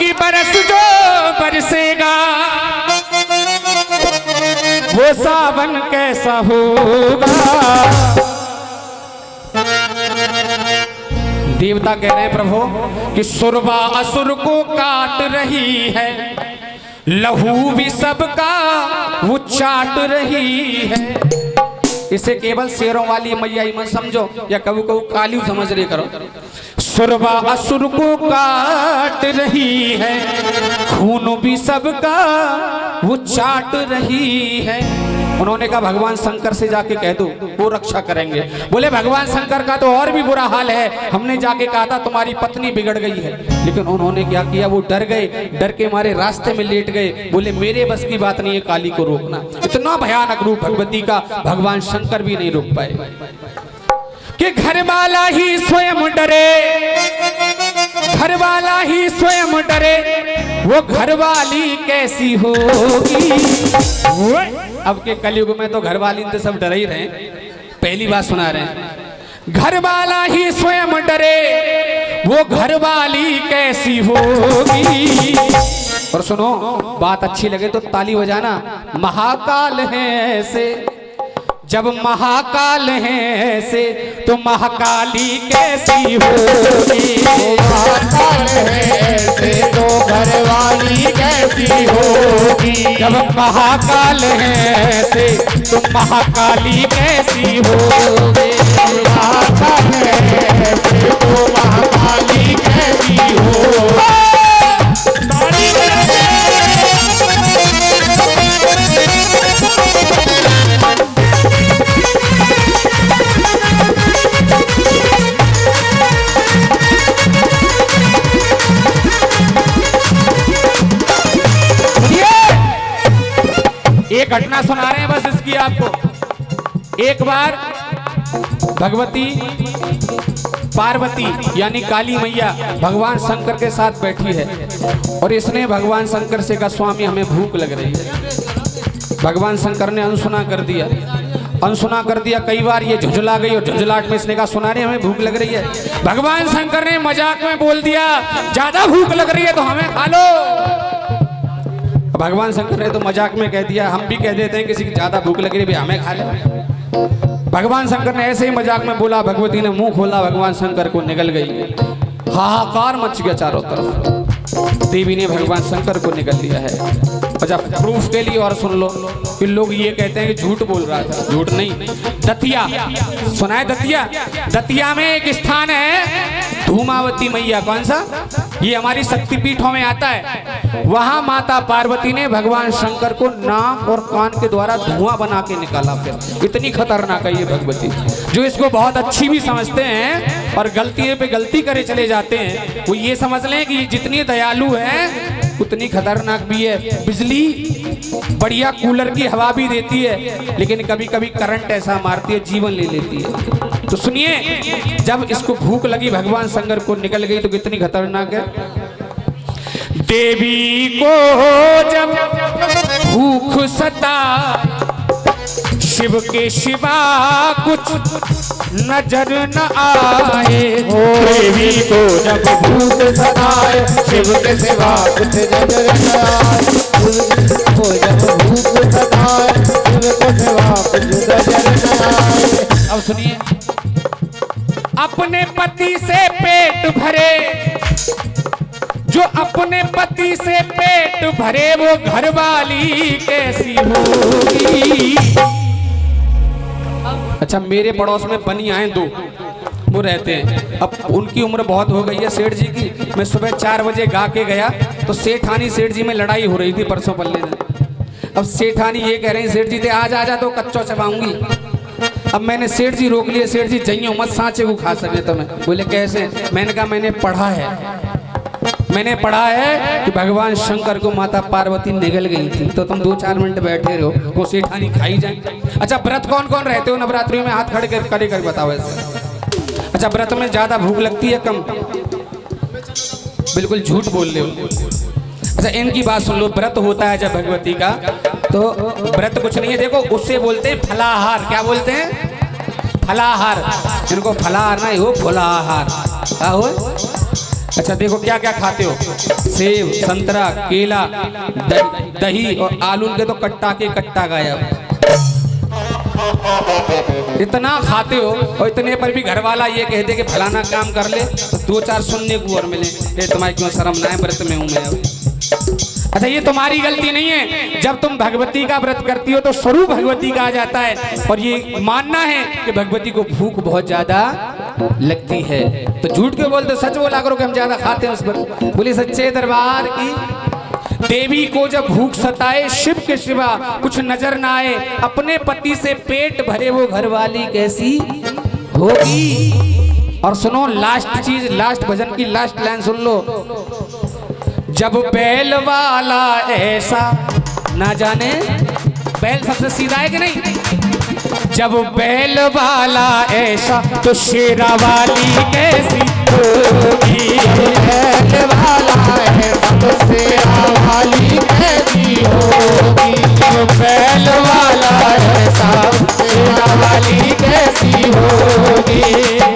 की बरस जो बरसेगा वो सावन कैसा होगा। देवता कह रहे हैं प्रभु कि सुरवा असुर को काट रही है, लहू भी सबका वो चाट रही है। इसे केवल शेरों वाली मैया ही मत समझो या कभी कभी काली समझ रही करो। सुरवा असुर को काट रही है, खून भी सबका वो चाट रही है। उन्होंने कहा भगवान शंकर से जाके कह दो, वो रक्षा करेंगे। बोले भगवान शंकर का तो और भी बुरा हाल है, हमने जाके कहा था तुम्हारी पत्नी बिगड़ गई है। लेकिन उन्होंने क्या किया, वो डर गए, डर के मारे रास्ते में लेट गए। बोले मेरे बस की बात नहीं है काली को रोकना। इतना भयानक रूप भगवती का भगवान शंकर भी नहीं रोक पाए कि घर वाला ही स्वयं डरे, घर वाला ही स्वयं डरे, वो घरवाली कैसी होगी। अब के कलयुग में तो घरवाली तो सब डर ही रहे, पहली बात सुना रहे हैं। घर वाला ही स्वयं डरे, वो घरवाली कैसी होगी। और सुनो, बात अच्छी लगे तो ताली बजाना। महाकाल है ऐसे, जब महाकाल है ऐसे तो महाकाली कैसी होगी। महाकाल है ऐसे तो घरवाली कैसी होगी। जब महाकाल है ऐसे तो महाकाली कैसी होगी। महाकाल है ऐसे तो महाकाली कैसी होगी। एक घटना सुना रहे हैं बस इसकी आपको। एक बार भगवती पार्वती यानी काली मैया भगवान शंकर के साथ बैठी है और इसने भगवान शंकर से कहा स्वामी हमें भूख लग रही है। भगवान शंकर ने अनसुना कर दिया, अनसुना कर दिया। कई बार ये झुंझला गई और झुंझलाहट में इसने कहा सुना रहे हमें भूख लग रही है। भगवान शंकर ने मजाक में बोल दिया ज्यादा भूख लग रही है तो हमें खा लो। भगवान शंकर ने तो मजाक में कह दिया, हम भी कह देते हैं किसी की ज्यादा भूख लग रही है हमें खा ले। भगवान शंकर ने ऐसे ही मजाक में बोला, भगवती ने मुंह खोला, भगवान शंकर को निगल गई। हाहाकार मच गया चारों तरफ। देवी ने भगवान शंकर को निगल लिया है। अच्छा प्रूफ के लिए और सुन लो कि लोग ये कहते हैं कि झूठ बोल रहा था। झूठ नहीं, दतिया सुना है? दतिया, दतिया में एक स्थान है धूमावती मैया। कौन सा? ये हमारी शक्तिपीठों में आता है। वहां माता पार्वती ने भगवान शंकर को नाक और कान के द्वारा धुआं बना के निकाला। फिर इतनी खतरनाक है ये भगवती, जो इसको बहुत अच्छी भी समझते हैं और गलती पे गलती करे चले जाते हैं। वो ये समझ लें कि जितनी दयालु है उतनी खतरनाक भी है। बिजली बढ़िया कूलर की हवा भी देती है, लेकिन कभी कभी करंट ऐसा मारती है जीवन ले लेती है। तो सुनिए, जब इसको भूख लगी भगवान शंकर को निकल गई तो कितनी खतरनाक है। देवी को जब भूख सता शिव के सिवा कुछ नजर न आए। देवी को जब भूख सताए शिव के सिवा कुछ नजर न आए। को जब भूख सताए शिव के सिवा कुछ नजर न आए। अब सुनिए, अपने पति से पेट भरे, जो अपने पति से पेट भरे वो घरवाली कैसी होगी। अच्छा मेरे पड़ोस में बनी आए दो, वो रहते हैं। अब उनकी उम्र बहुत हो गई है सेठ जी की। मैं सुबह 4 बजे गा के गया तो सेठानी सेठ जी में लड़ाई हो रही थी परसों पल्ले में। अब सेठानी ये कह रही सेठ जी थे आज आजा तो कच्चो चबाऊंगी। अब मैंने सेठ जी रोक लिए, सेठ जी जइयो मत सांचे को खा सके तो मैं। बोले कैसे? मैंने कहा मैंने पढ़ा है, मैंने पढ़ा है कि भगवान शंकर को माता पार्वती निगल गई थी। तो तुम 2-4 मिनट बैठे रहो, वो सेठानी खाई जाए। अच्छा व्रत कौन कौन रहते हो नवरात्रियों में? हाथ खड़े कर बताओ ऐसे। अच्छा व्रत में ज्यादा भूख लगती है कम? बिल्कुल झूठ बोल रहे हो। अच्छा इनकी बात सुन लो, व्रत होता है जब भगवती का तो व्रत कुछ नहीं है। देखो उससे बोलते हैं फलाहार। क्या बोलते हैं? फलाहार। इनको फलाहार नहीं हो, फलाहार। क्या हो? अच्छा देखो क्या क्या खाते हो, सेब, संतरा, केला, दही और आलू के तो कट्टा के कट्टा गायब। इतना खाते हो और इतने पर भी घर वाला ये कहते कि फलाना काम कर ले तो 2-4 सुनने को और मिले, ये तुम्हारी क्यों शर्म ना है, व्रत में हूं मैं अब। अच्छा ये तुम्हारी गलती नहीं है, जब तुम भगवती का व्रत करती हो तो स्वरूप भगवती का आ जाता है, और ये मानना है कि भगवती को भूख बहुत ज्यादा लगती है। तो झूठ क्यों बोलते, सच बोला करो कि हम ज्यादा खाते हैं उस पर। बोले सच्चे दरबार की। देवी को जब भूख सताए, शिव के सिवा कुछ नजर ना आए, अपने पति से पेट भरे वो घरवाली कैसी होगी। और सुनो लास्ट चीज, लास्ट भजन की लास्ट लाइन सुन लो। जब बैल वाला ऐसा, ना जाने बैल सबसे सीधा है कि नहीं, जब बैल वाला ऐसा तो शेरा वाली कैसी होगी। बैल वाला ऐसा तो शेरा वाली कैसी होगी। बैल वाला ऐसा शेरा वाली कैसी होगी।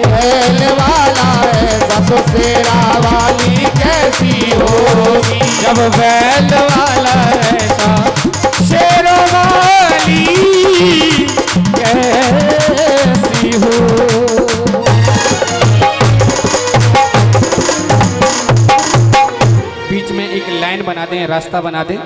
बैल वाला ऐसा तो शेरा वाली कैसी होगी। जब बैल वाला ऐसा शेरा वाली कैसी हो। बीच में एक लाइन बना दें, रास्ता बना दें।